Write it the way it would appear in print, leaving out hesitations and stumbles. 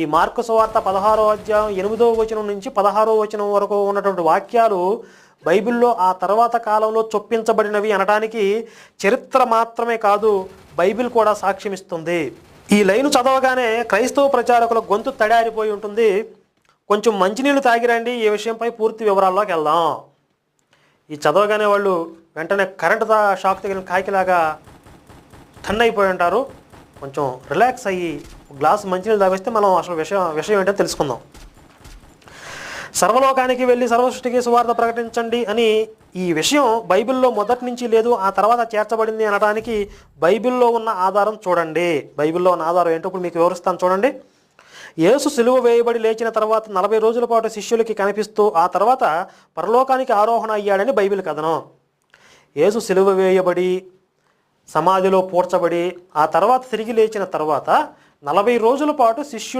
ఈ మార్కు సువార్త 16వ అధ్యాయం 8వ వచనం నుంచి 16వ వచనం వరకు ఉన్నటువంటి వాక్యాలు బైబిల్లో ఆ తర్వాత కాలంలో చొప్పించబడినవి అనడానికి చరిత్ర మాత్రమే కాదు, బైబిల్ కూడా సాక్ష్యమిస్తుంది. ఈ లైను చదవగానే క్రైస్తవ ప్రచారకుల గొంతు తడారిపోయి ఉంటుంది. కొంచెం మంచినీళ్ళు తాగిరండి, ఈ విషయంపై పూర్తి వివరాల్లోకి వెళ్దాం. ఈ చదవగానే వాళ్ళు వెంటనే కరెంటు షాక్ తగిలిన కాకిలాగా టన్ అయిపోయి ఉంటారు. కొంచెం రిలాక్స్ అయ్యి గ్లాసు మంచినీళ్ళు తాగేస్తే మనం అసలు విషయం ఏంటో తెలుసుకుందాం. సర్వలోకానికి వెళ్ళి సర్వసృష్టికి సువార్త ప్రకటించండి అని ఈ విషయం బైబిల్లో మొదటి నుంచి లేదు, ఆ తర్వాత చేర్చబడింది అనడానికి బైబిల్లో ఉన్న ఆధారం చూడండి. బైబిల్లో ఉన్న ఆధారం ఏంటో ఇప్పుడు మీకు వివరిస్తాను చూడండి. యేసు సిలువ వేయబడి లేచిన తర్వాత 40 రోజుల పాటు శిష్యులకి కనిపిస్తూ ఆ తర్వాత పరలోకానికి ఆరోహణ అయ్యాడని బైబిల్ కథనం. యేసు సిలువ వేయబడి సమాధిలో పూడ్చబడి ఆ తర్వాత తిరిగి లేచిన తర్వాత 40 రోజుల పాటు శిష్యుల